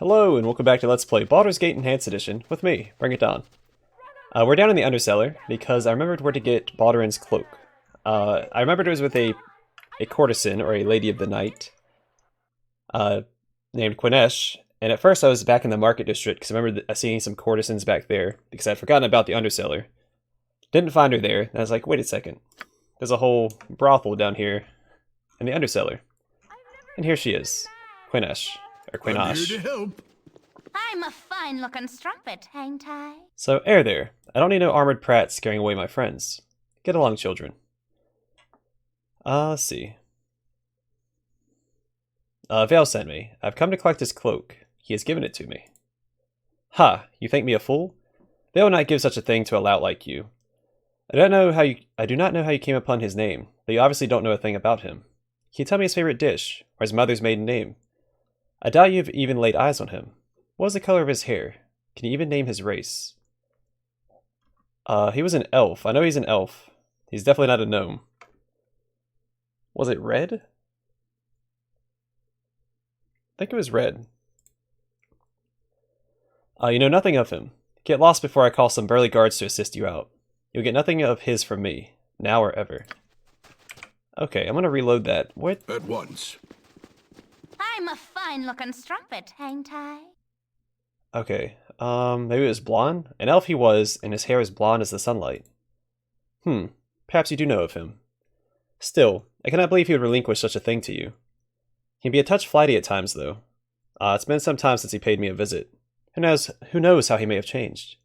Hello, and welcome back to Let's Play Baldur's Gate Enhanced Edition with me, Bring It On. We're down in the Undercellar because I remembered where to get Balduran's cloak. I remembered it was with a courtesan, or a lady of the night, named Quinesh, and at first I was back in the market district because I remember seeing some courtesans back there because I'd forgotten about the Undercellar. Didn't find her there, and I was like, wait a second. There's a whole brothel down here in the Undercellar. And here she is, Quinesh. Or Quinash. I'm here to help. I'm a fine-looking strumpet, ain't I? So, there. I don't need no armored prats scaring away my friends. Get along, children. Let's see. Vale sent me. I've come to collect his cloak. He has given it to me. Ha! You think me a fool? Vale will not give such a thing to a lout like you. I do not know how you came upon his name, but you obviously don't know a thing about him. Can you tell me his favorite dish, or his mother's maiden name? I doubt you've even laid eyes on him. What was the color of his hair? Can you even name his race? He was an elf. I know he's an elf. He's definitely not a gnome. Was it red? I think it was red. You know nothing of him. Get lost before I call some burly guards to assist you out. You'll get nothing of his from me, now or ever. Okay, I'm gonna reload that. What? At once. I'm a fine-looking strumpet, ain't I? Okay, maybe it was blonde? An elf he was, and his hair is blonde as the sunlight. Perhaps you do know of him. Still, I cannot believe he would relinquish such a thing to you. He can be a touch flighty at times, though. It's been some time since he paid me a visit. Who knows how he may have changed?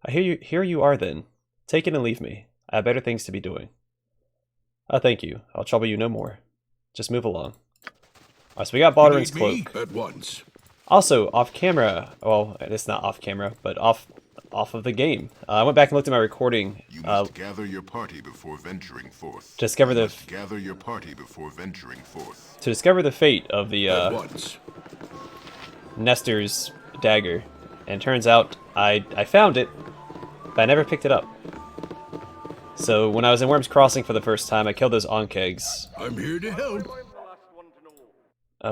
Here you are then. Take it and leave me. I have better things to be doing. Thank you. I'll trouble you no more. Just move along. Alright, so we got Balduran's cloak. At once. Also, off camera, well, it's not off camera, but off of the game. I went back and looked at my recording. You must gather your party before venturing forth. To discover the gather your party before venturing forth. To discover the fate of the At once. Nestor's dagger. And it turns out I found it, but I never picked it up. So when I was in Worm's Crossing for the first time, I killed those onkegs. I'm here to help.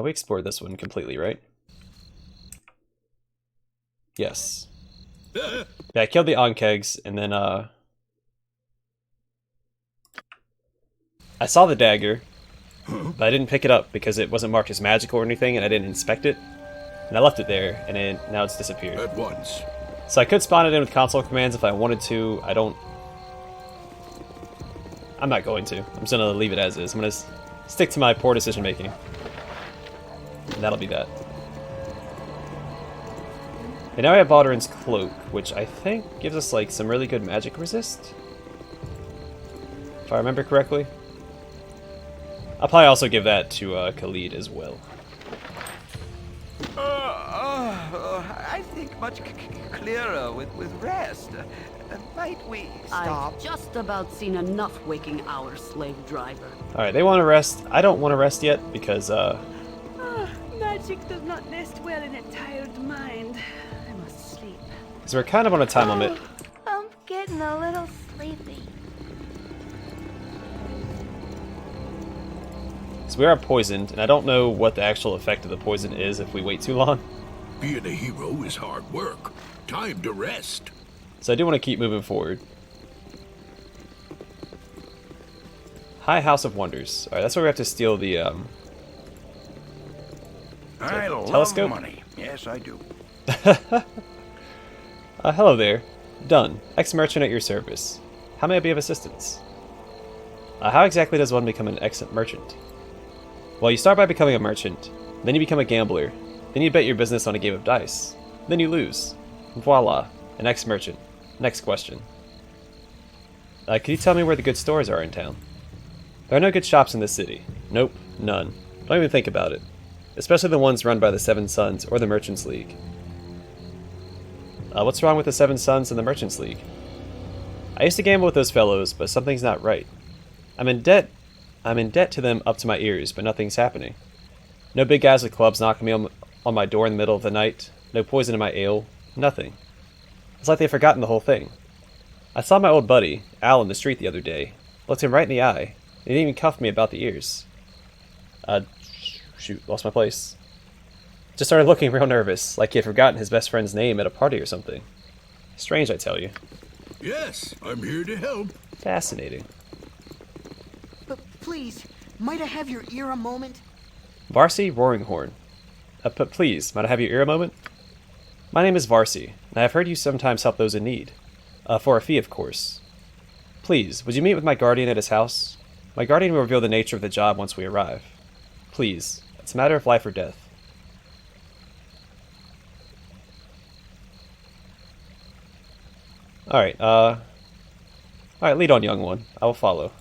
We explored this one completely, right? Yes. Yeah, I killed the onkegs, and then, I saw the dagger, but I didn't pick it up because it wasn't marked as magical or anything, and I didn't inspect it. And I left it there, and now it's disappeared. At once. So I could spawn it in with console commands if I wanted to. I'm not going to. I'm just gonna leave it as is. I'm gonna stick to my poor decision making. And that'll be that. And now we have Balduran's cloak, which I think gives us like some really good magic resist. If I remember correctly. I'll probably also give that to Khalid as well. I think much clearer with rest. Might we stop? I've just about seen enough waking hours, slave driver. Alright, they want to rest. I don't want to rest yet because, Magic does not nest well in a tired mind. I must sleep. because we're kind of on a time limit. I'm getting a little sleepy. So we are poisoned, and I don't know what the actual effect of the poison is if we wait too long. Being a hero is hard work. Time to rest. So I do want to keep moving forward. High House of Wonders. Alright, that's where we have to steal the, I love telescope? money. Yes, I do. Hello there. Done. Ex-merchant at your service. How may I be of assistance? How exactly does one become an ex-merchant? Well, you start by becoming a merchant, then you become a gambler, then you bet your business on a game of dice, then you lose. Voila, an ex-merchant. Next question. Can you tell me where the good stores are in town? There are no good shops in this city. Nope, none. Don't even think about it. Especially the ones run by the Seven Sons or the Merchants League. What's wrong with the Seven Sons and the Merchants League? I used to gamble with those fellows, but something's not right. I'm in debt to them up to my ears, but nothing's happening. No big guys with clubs knocking me on my door in the middle of the night. No poison in my ale. Nothing. It's like they've forgotten the whole thing. I saw my old buddy, Al, in the street the other day. Looked him right in the eye. He didn't even cuff me about the ears. Shoot, lost my place. Just started looking real nervous, like he had forgotten his best friend's name at a party or something. Strange, I tell you. Yes, I'm here to help. Fascinating. But please, might I have your ear a moment? Varsi Roaringhorn. But please, might I have your ear a moment? My name is Varsi, and I have heard you sometimes help those in need. For a fee, of course. Please, would you meet with my guardian at his house? My guardian will reveal the nature of the job once we arrive. Please, it's a matter of life or death. Alright, lead on, young one. I will follow.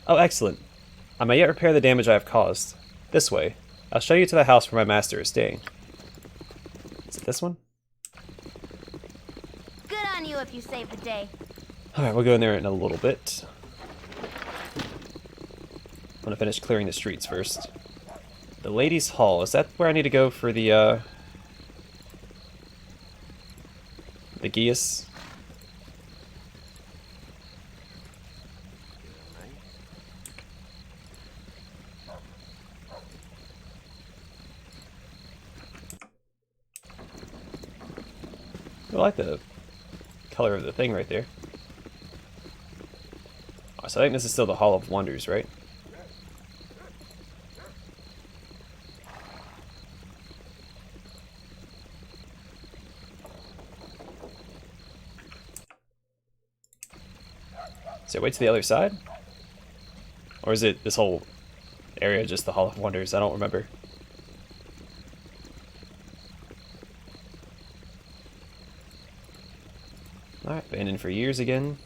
Oh, excellent. I may yet repair the damage I have caused. This way. I'll show you to the house where my master is staying. Is it this one? Good on you if you saved the day. Alright, we'll go in there in a little bit. I'm gonna finish clearing the streets first. The Ladies' Hall. Is that where I need to go for the geas? I like the color of the thing right there. Oh, so I think this is still the Hall of Wonders, right? So wait to the other side? Or is it this whole area just the Hall of Wonders? I don't remember. Alright, abandoned for years again.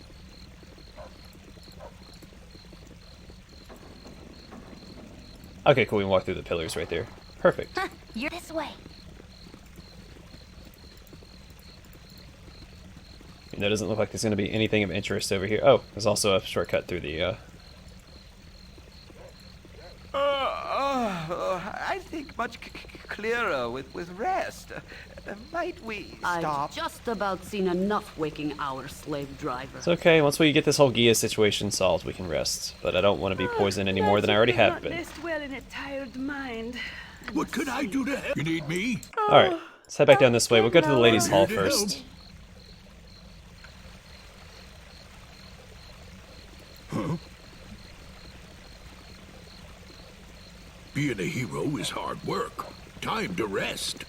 Okay, cool, we can walk through the pillars right there. Perfect. Huh, you're this way. And it doesn't look like there's going to be anything of interest over here. Oh, there's also a shortcut through the, I think much clearer with rest. Might we stop? I've just about seen enough waking hours, slave driver. It's okay, once we get this whole Gia situation solved, we can rest. But I don't want to be poisoned any more than I already have been. Rest well in a tired mind. What could I do to help? You need me? Alright, let's head back down this way. We'll go to the Ladies' Hall Here to help. first. Huh? Being a hero is hard work. Time to rest.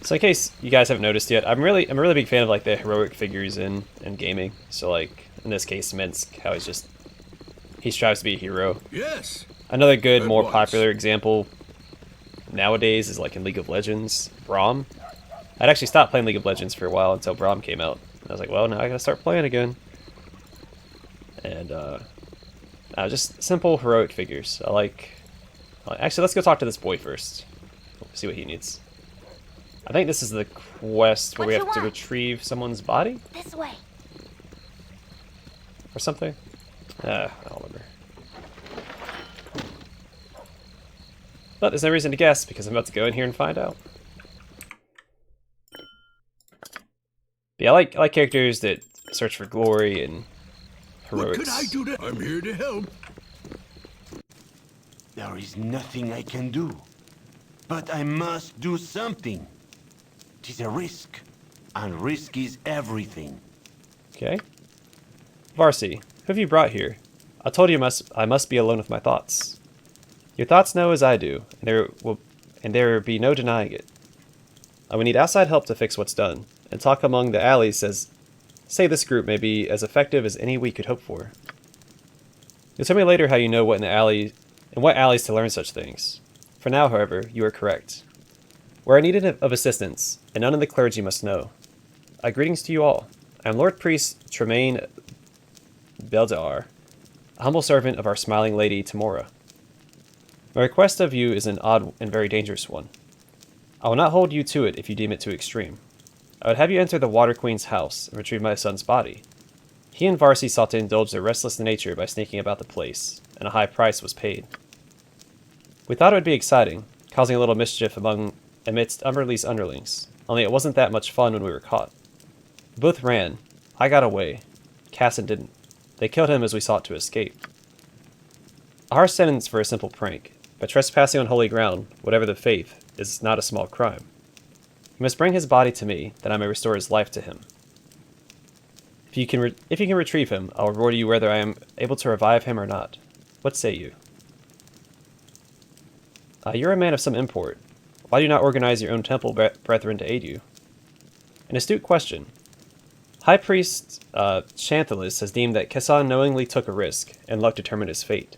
So in case you guys haven't noticed yet, I'm a really big fan of like the heroic figures in gaming. So like in this case, Minsk, how he strives to be a hero. Yes. Another good, At more once. popular example nowadays is like in League of Legends, Braum. I'd actually stopped playing League of Legends for a while until Braum came out. And I was like, well, now I gotta start playing again. And just simple heroic figures. Actually, let's go talk to this boy first. See what he needs. I think this is the quest where What we you have to want? retrieve someone's body This way. or something. I don't remember. But there's no reason to guess because I'm about to go in here and find out. But yeah, I like characters that search for glory and heroics. What could I do to... I'm here to help. There is nothing I can do. But I must do something. It is a risk. And risk is everything. Okay. Varsi, who have you brought here? I told you I must be alone with my thoughts. Your thoughts know as I do, and there be no denying it. I would need outside help to fix what's done, and talk among the alleys say this group may be as effective as any we could hope for. You'll tell me later how you know what alleys to learn such things. For now, however, you are correct. Where I needed of assistance, and none of the clergy must know. Greetings to you all. I am Lord Priest Tremaine Baldur, a humble servant of our smiling lady Tamora. My request of you is an odd and very dangerous one. I will not hold you to it if you deem it too extreme. I would have you enter the Water Queen's house and retrieve my son's body. He and Varsi sought to indulge their restless nature by sneaking about the place, and a high price was paid. We thought it would be exciting, causing a little mischief amidst Umberlee's underlings, only it wasn't that much fun when we were caught. We both ran. I got away. Casson didn't. They killed him as we sought to escape. A harsh sentence for a simple prank, but trespassing on holy ground, whatever the faith, is not a small crime. You must bring his body to me, that I may restore his life to him. If you can retrieve him, I'll reward you whether I am able to revive him or not. What say you? You're a man of some import. Why do you not organize your own temple brethren to aid you? An astute question. High Priest Chanthalus has deemed that Kessan knowingly took a risk, and luck determined his fate.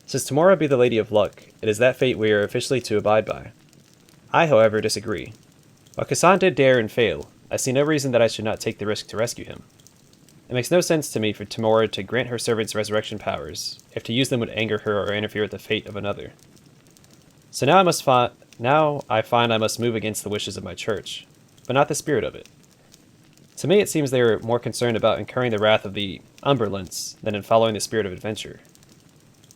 Since Tamora be the Lady of Luck, it is that fate we are officially to abide by. I, however, disagree. While Kessan did dare and fail, I see no reason that I should not take the risk to rescue him. It makes no sense to me for Tamora to grant her servants resurrection powers, if to use them would anger her or interfere with the fate of another. So now I find I must move against the wishes of my church, but not the spirit of it. To me it seems they are more concerned about incurring the wrath of the Umberlants than in following the spirit of adventure.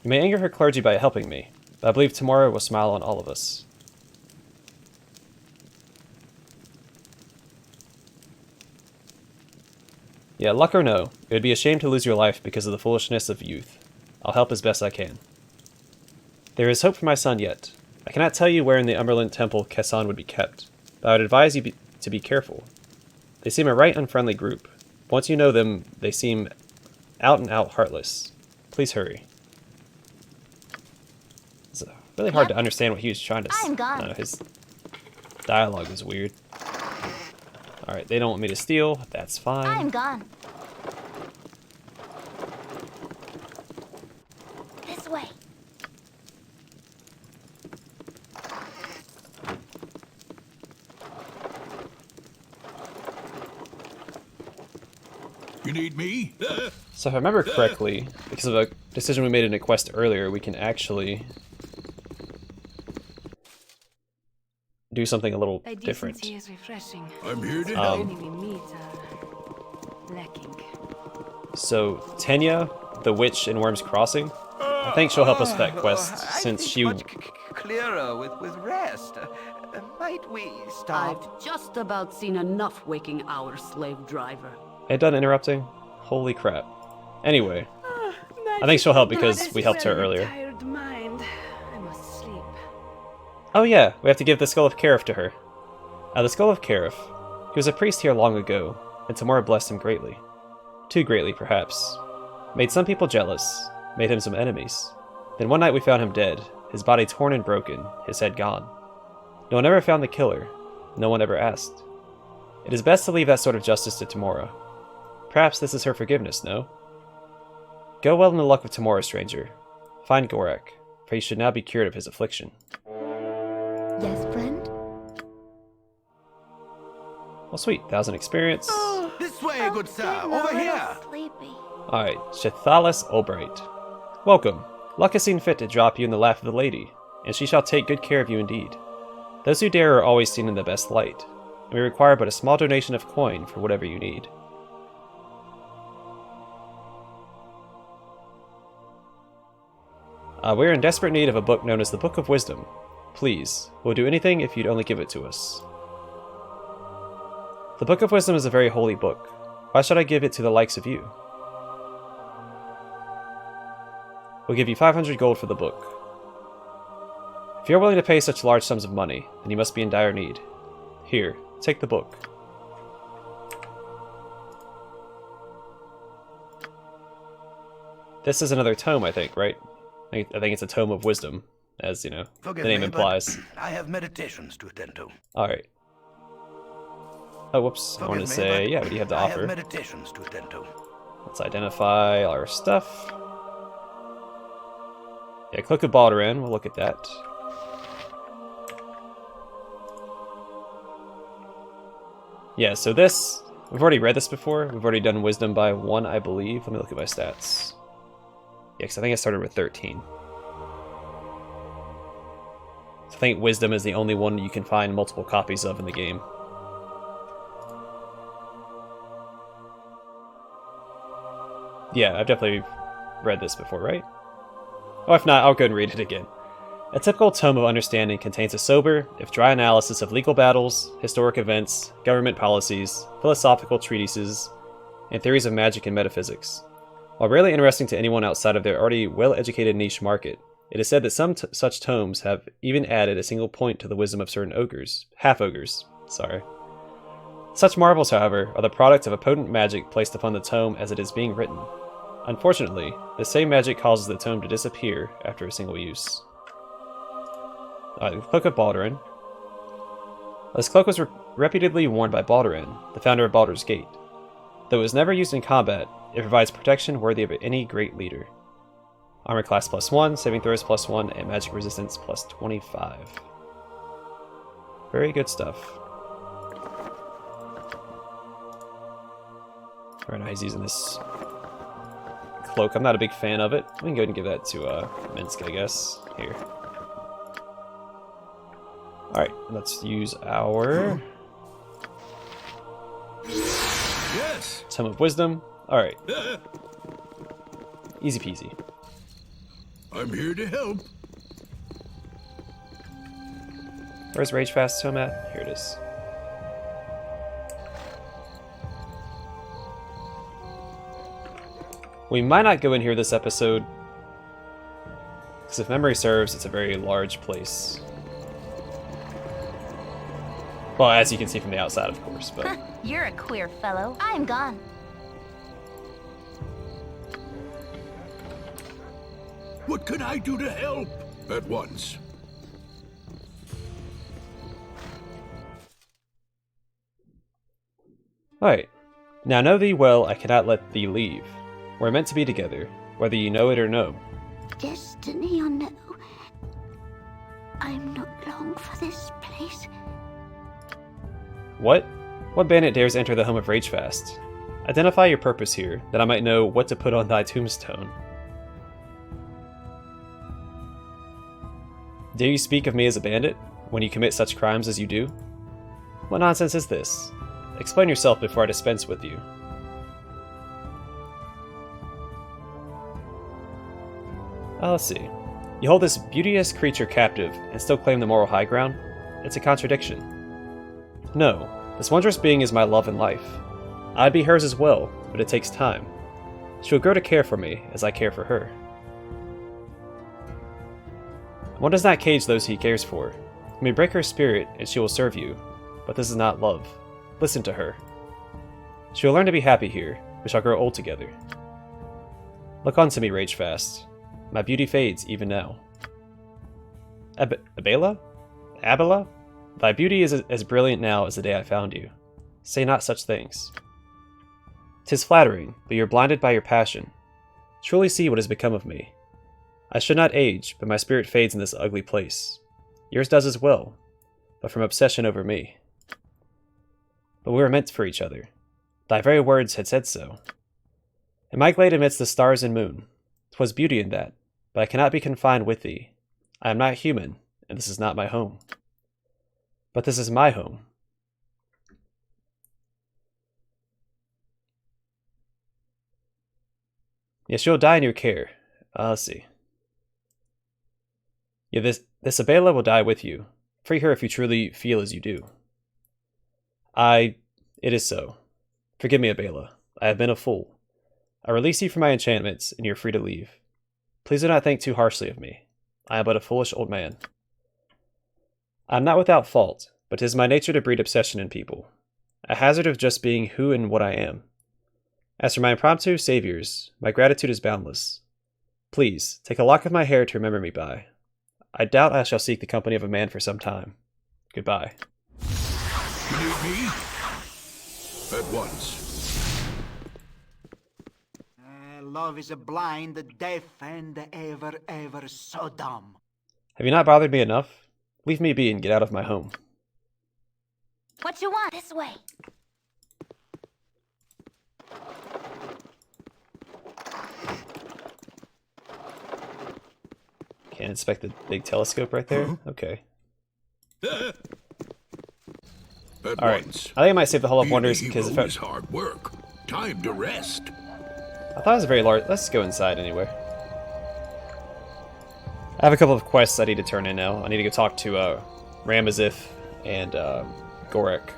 You may anger her clergy by helping me, but I believe Tamora will smile on all of us. Yeah, luck or no, it would be a shame to lose your life because of the foolishness of youth. I'll help as best I can. There is hope for my son yet. I cannot tell you where in the Umberland Temple Kessan would be kept, but I would advise you to be careful. They seem a right unfriendly group. Once you know them, they seem out and out heartless. Please hurry. It's really hard to understand what he was trying to say. I'm gone. His dialogue is weird. Alright, they don't want me to steal. That's fine. I'm gone. This way. You need me? So if I remember correctly, because of a decision we made in a quest earlier, we can actually do something a little different. Is refreshing. I'm here to help. We meet are lacking. So Tenya, the witch in Worm's Crossing, I think she'll help us with that quest, since she... much clearer with rest. Might we stop? I've just about seen enough waking hour, slave driver. It done interrupting? Holy crap. Anyway, I think she'll help because we helped her earlier. Tired mind. I must sleep. Oh yeah, we have to give the Skull of Karif to her. The Skull of Karif. He was a priest here long ago, and Tamora blessed him greatly. Too greatly, perhaps. Made some people jealous, made him some enemies. Then one night we found him dead, his body torn and broken, his head gone. No one ever found the killer. No one ever asked. It is best to leave that sort of justice to Tamora. Perhaps this is her forgiveness, no? Go well in the luck with Tamora, stranger. Find Gorak, for he should now be cured of his affliction. Yes, friend? Well, sweet. 1,000 experience. This way, good sir. Over here. Sleepy. Alright, Shethalis Albright. Welcome. Luck has seen fit to drop you in the lap of the lady, and she shall take good care of you indeed. Those who dare are always seen in the best light, and we require but a small donation of coin for whatever you need. We're in desperate need of a book known as the Book of Wisdom. Please, we'll do anything if you'd only give it to us. The Book of Wisdom is a very holy book. Why should I give it to the likes of you? We'll give you 500 gold for the book. If you're willing to pay such large sums of money, then you must be in dire need. Here, take the book. This is another tome, I think, right? I think it's a tome of wisdom, as, you know, Forgive the name me, but implies. I have meditations to attend to. Alright. Oh, whoops. I wanted to say, yeah, what do you have to I offer? have meditations to attend to. Let's identify our stuff. Yeah, Cloak of Balduran, we'll look at that. Yeah, so this, we've already read this before. We've already done Wisdom by 1, I believe. Let me look at my stats. Yeah, because I think I started with 13. So I think Wisdom is the only one you can find multiple copies of in the game. Yeah, I've definitely read this before, right? Oh, if not, I'll go and read it again. A typical tome of understanding contains a sober, if dry analysis of legal battles, historic events, government policies, philosophical treatises, and theories of magic and metaphysics. While rarely interesting to anyone outside of their already well-educated niche market, It is said that some such tomes have even added a single point to the wisdom of certain ogres. Half-ogres, sorry. Such marvels, however, are the product of a potent magic placed upon the tome as it is being written. Unfortunately, the same magic causes the tome to disappear after a single use. The Cloak of Balduran. This cloak was reputedly worn by Balduran, the founder of Baldur's Gate. Though it was never used in combat, it provides protection worthy of any great leader. Armor class +1, saving throws +1, and magic resistance +25. Very good stuff. Alright, now he's using this cloak. I'm not a big fan of it. We can go ahead and give that to Minsk, I guess. Here. Alright, let's use our Yes. Tome of Wisdom. Alright. Easy peasy. I'm here to help. Where's Ragefast's tome at? Here it is. We might not go in here this episode, because if memory serves, it's a very large place. Well, as you can see from the outside, of course, but... You're a queer fellow. I'm gone. What can I do to help? At once. Alright. Now know thee well, I cannot let thee leave. We're meant to be together, whether you know it or no. Destiny or no, I'm not long for this place. What? What bandit dares enter the home of Ragefast? Identify your purpose here, that I might know what to put on thy tombstone. Dare you speak of me as a bandit, when you commit such crimes as you do? What nonsense is this? Explain yourself before I dispense with you. Let's see. You hold this beauteous creature captive and still claim the moral high ground? It's a contradiction. No, this wondrous being is my love and life. I'd be hers as well, but it takes time. She will grow to care for me as I care for her. One does not cage those he cares for. You may break her spirit and she will serve you, but this is not love. Listen to her. She will learn to be happy here. We shall grow old together. Look unto me, Ragefast. My beauty fades even now. Abela? Abela? Thy beauty is as brilliant now as the day I found you. Say not such things. 'Tis flattering, but you are blinded by your passion. Truly see what has become of me. I should not age, but my spirit fades in this ugly place. Yours does as well, but from obsession over me. But we were meant for each other. Thy very words had said so. In my glade amidst the stars and moon, 'twas beauty in that, but I cannot be confined with thee. I am not human, and this is not my home. But this is my home. Yes, you'll die in your care. Let's see. Yeah, this Abela will die with you. Free her if you truly feel as you do. It is so. Forgive me, Abela. I have been a fool. I release you from my enchantments, and you're free to leave. Please do not think too harshly of me. I am but a foolish old man. I am not without fault, but 'tis my nature to breed obsession in people. A hazard of just being who and what I am. As for my impromptu saviors, my gratitude is boundless. Please, take a lock of my hair to remember me by. I doubt I shall seek the company of a man for some time. Goodbye. You need me? At once. Love is a blind, deaf, and ever so dumb. Have you not bothered me enough? Leave me be and get out of my home. What you want? This way. Can't inspect the big telescope right there? Okay. Alright. I think I might save the Hall of Wonders because if it's hard work. Time to rest. I thought it was a very large... Let's go inside anyway. I have a couple of quests I need to turn in now. I need to go talk to Ramazith and Gorek.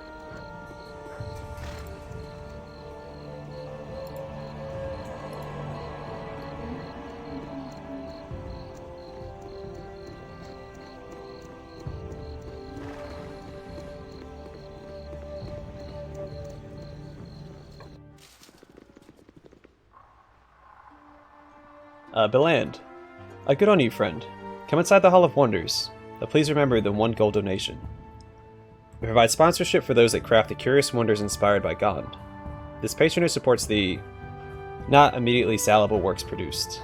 Beland. Good on you, friend. Come inside the Hall of Wonders, but please remember the 1 gold donation. We provide sponsorship for those that craft the curious wonders inspired by Gond. This patronage supports the not immediately salable works produced.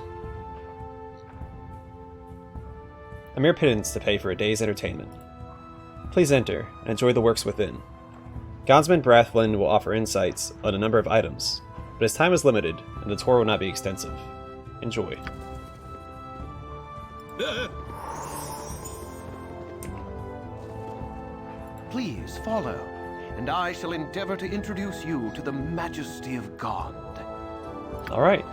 A mere pittance to pay for a day's entertainment. Please enter and enjoy the works within. Gondsman Brathlin will offer insights on a number of items, but his time is limited and the tour will not be extensive. Enjoy. Please follow, and I shall endeavor to introduce you to the majesty of God. Alright.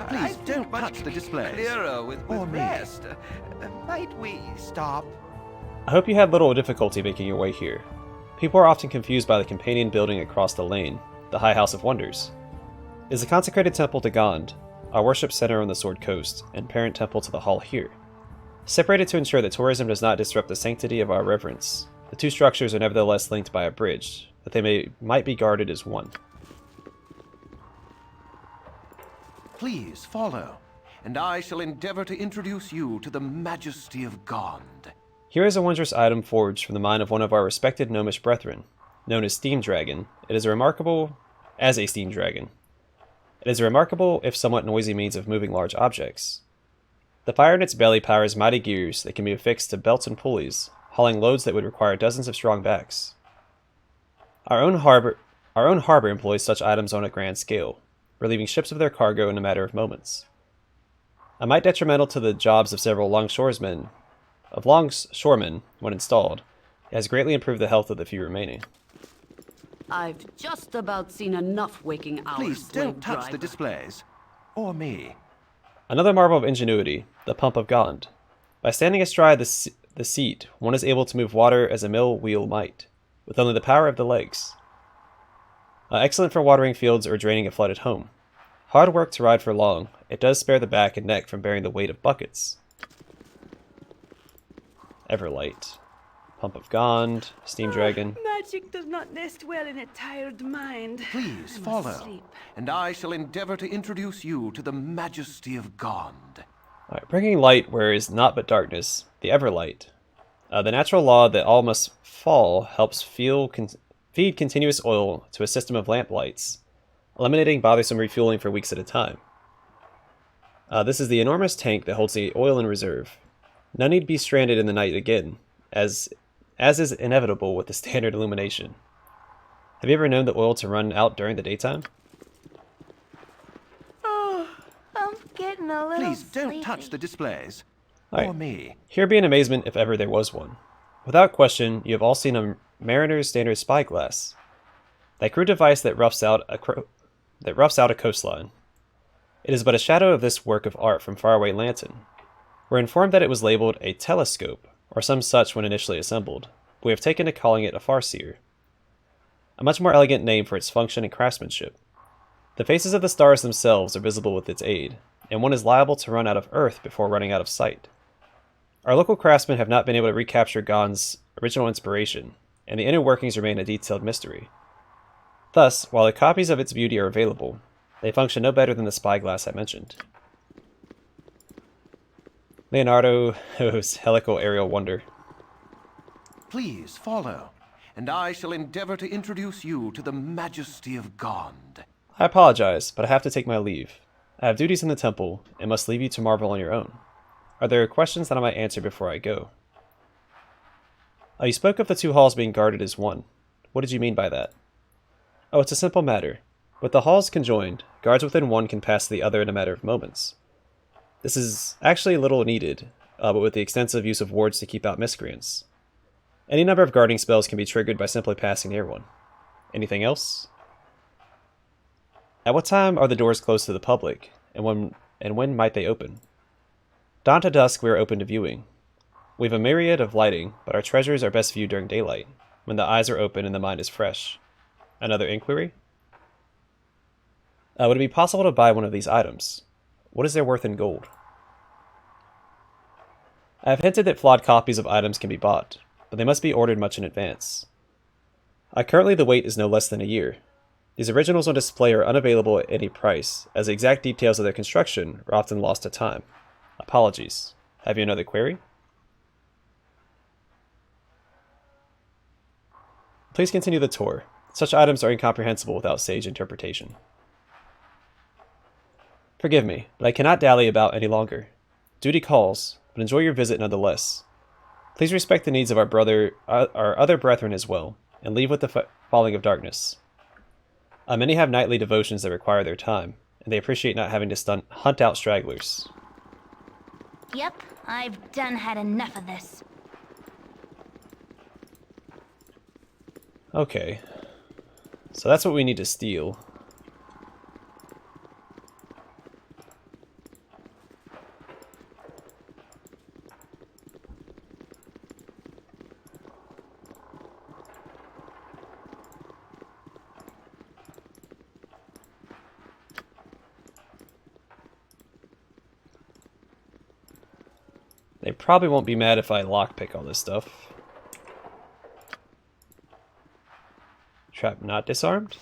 Please don't touch the displays. Clearer with rest. Might we stop? I hope you had little difficulty making your way here. People are often confused by the companion building across the lane, the High House of Wonders. It is a consecrated temple to Gond, our worship center on the Sword Coast, and parent temple to the hall here. Separated to ensure that tourism does not disrupt the sanctity of our reverence, the two structures are nevertheless linked by a bridge, that they might be guarded as one. Please follow, and I shall endeavor to introduce you to the majesty of God. Here is a wondrous item forged from the mind of one of our respected gnomish brethren, known as Steam Dragon. It is a remarkable, if somewhat noisy means of moving large objects. The fire in its belly powers mighty gears that can be affixed to belts and pulleys, hauling loads that would require dozens of strong backs. Our own harbor employs such items on a grand scale, relieving ships of their cargo in a matter of moments. A mite detrimental to the jobs of several longshoremen when installed, it has greatly improved the health of the few remaining. I've just about seen enough waking hours. Please don't touch the displays. Or me. Another marvel of ingenuity, the Pump of Gond. By standing astride the seat, one is able to move water as a mill wheel might, with only the power of the legs. Excellent for watering fields or draining a flooded home. Hard work to ride for long, it does spare the back and neck from bearing the weight of buckets. Everlight. Pump of Gond, Steam Dragon. Magic does not nest well in a tired mind. Please follow, and I shall endeavor to introduce you to the majesty of God. Alright, bringing light where is naught but darkness, the Everlight. The natural law that all must fall helps feed continuous oil to a system of lamp lights, eliminating bothersome refueling for weeks at a time. This is the enormous tank that holds the oil in reserve. None need be stranded in the night again, as is inevitable with the standard illumination. Have you ever known the oil to run out during the daytime? Oh, I'm getting a little Please don't sleepy. touch the displays. Right. Or me. Here be an amazement if ever there was one. Without question, you have all seen a mariner's standard spyglass. That crude device that roughs out a coastline. It is but a shadow of this work of art from faraway Lanton. We're informed that it was labeled a telescope, or some such when initially assembled, but we have taken to calling it a farseer. A much more elegant name for its function and craftsmanship. The faces of the stars themselves are visible with its aid, and one is liable to run out of Earth before running out of sight. Our local craftsmen have not been able to recapture Gond's original inspiration, and the inner workings remain a detailed mystery. Thus, while the copies of its beauty are available, they function no better than the spyglass I mentioned. Leonardo's helical aerial wonder. Please follow, and I shall endeavor to introduce you to the majesty of God. I apologize, but I have to take my leave. I have duties in the temple, and must leave you to marvel on your own. Are there questions that I might answer before I go? You spoke of the two halls being guarded as one. What did you mean by that? Oh, it's a simple matter. With the halls conjoined, guards within one can pass to the other in a matter of moments. This is actually little needed, but with the extensive use of wards to keep out miscreants. Any number of guarding spells can be triggered by simply passing near one. Anything else? At what time are the doors closed to the public, and when might they open? Dawn to dusk we are open to viewing. We have a myriad of lighting, but our treasures are best viewed during daylight, when the eyes are open and the mind is fresh. Another inquiry? Would it be possible to buy one of these items? What is their worth in gold? I have hinted that flawed copies of items can be bought, but they must be ordered much in advance. Currently the wait is no less than a year. These originals on display are unavailable at any price, as the exact details of their construction are often lost to time. Apologies. Have you another query? Please continue the tour. Such items are incomprehensible without sage interpretation. Forgive me, but I cannot dally about any longer. Duty calls, but enjoy your visit nonetheless. Please respect the needs of our other brethren as well, and leave with the falling of darkness. Many have nightly devotions that require their time, and they appreciate not having to hunt out stragglers. Yep, I've done had enough of this. Okay. So that's what we need to steal. They probably won't be mad if I lockpick all this stuff. Trap not disarmed?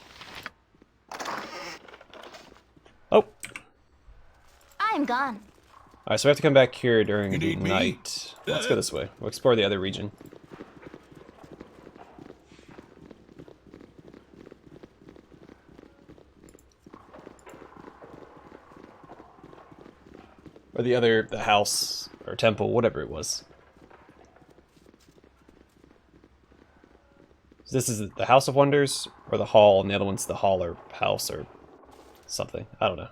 Oh! I'm gone. Alright, so we have to come back here during You need me? night. Let's go this way. We'll explore the other region. Or the house, or temple, whatever it was. So this is the House of Wonders, or the Hall, and the other one's the Hall or House or something. I don't know.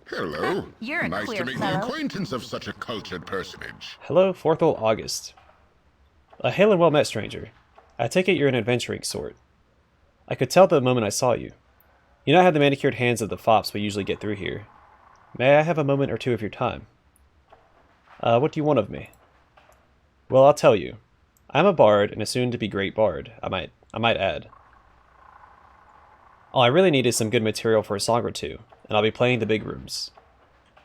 Hello. You're a nice queer to make fellow. the acquaintance of such a cultured personage. Hello, Forthel August. Hail and well met, stranger. I take it you're an adventuring sort. I could tell the moment I saw you. You don't have the manicured hands of the fops we usually get through here. May I have a moment or two of your time? What do you want of me? Well, I'll tell you. I'm a bard, and a soon-to-be great bard, I might add. All I really need is some good material for a song or two, and I'll be playing the big rooms.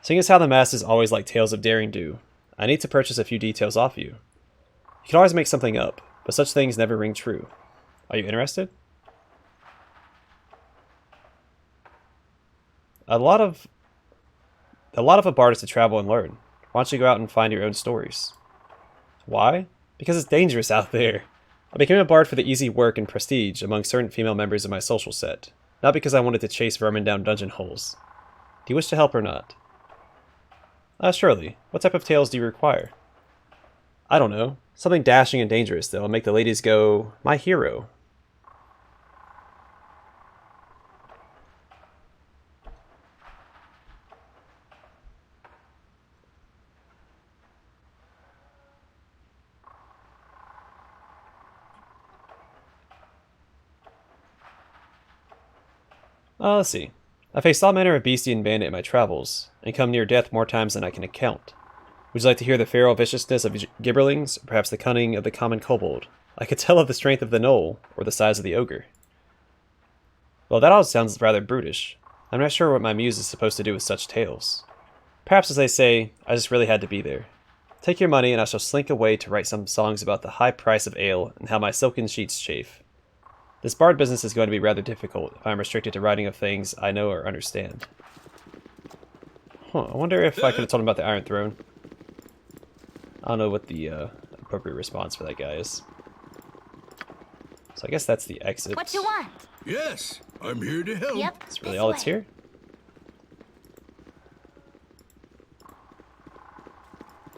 Seeing as how the masses always like tales of daring do, I need to purchase a few details off you. You can always make something up, but such things never ring true. Are you interested? A lot of a bard is to travel and learn. Why don't you go out and find your own stories? Why? Because it's dangerous out there. I became a bard for the easy work and prestige among certain female members of my social set, not because I wanted to chase vermin down dungeon holes. Do you wish to help or not? Surely. What type of tales do you require? I don't know. Something dashing and dangerous, though, and make the ladies go, my hero. Let's see. I faced all manner of beastie and bandit in my travels, and come near death more times than I can account. Would you like to hear the feral viciousness of gibberlings, or perhaps the cunning of the common kobold? I could tell of the strength of the gnoll, or the size of the ogre. Well, that all sounds rather brutish. I'm not sure what my muse is supposed to do with such tales. Perhaps, as they say, I just really had to be there. Take your money, and I shall slink away to write some songs about the high price of ale and how my silken sheets chafe. This bard business is going to be rather difficult if I'm restricted to writing of things I know or understand. I wonder if I could have told him about the Iron Throne. I don't know what the appropriate response for that guy is. So I guess that's the exit. What you want? Yes, I'm here to help. Yep. That's really this all that's way. here?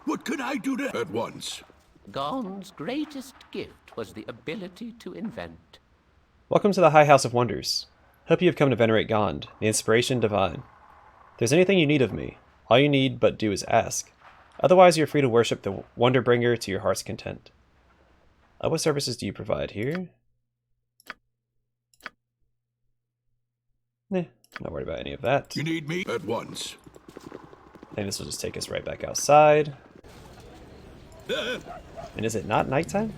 What could I do to at once? Gon's greatest gift was the ability to invent. Welcome to the High House of Wonders. Hope you have come to venerate Gond, the inspiration divine. If there's anything you need of me, all you need but do is ask. Otherwise, you're free to worship the Wonderbringer to your heart's content. What services do you provide here? Not worried about any of that. You need me at once. I think this will just take us right back outside. And is it not nighttime?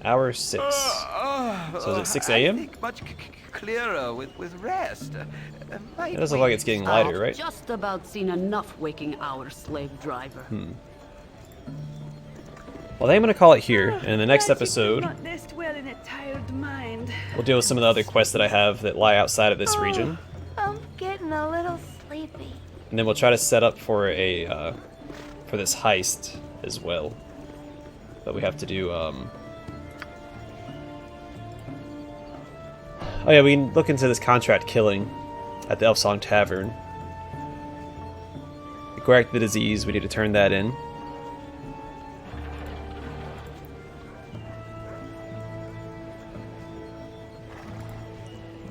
Hour 6. So is it 6 I a.m.? think much clearer with rest. It doesn't look like it's getting lighter, right? Just about seen enough waking hours, slave driver. Well, I think I'm going to call it here, and in the next Magic episode, does not nest well in a tired mind. we'll deal with some of the other quests that I have that lie outside of this region. I'm getting a little sleepy. And then we'll try to set up for a for this heist as well. But we have to do oh yeah, we can look into this contract killing at the Elfsong Tavern. Correct the disease, we need to turn that in.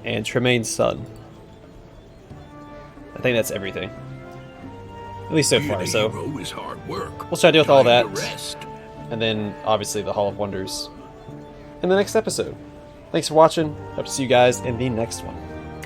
And Tremaine's son. I think that's everything. At least so Being far, a so hero is hard work. we'll try to deal with all that. Time to rest. And then, obviously, the Hall of Wonders in the next episode. Thanks for watching. Hope to see you guys in the next one.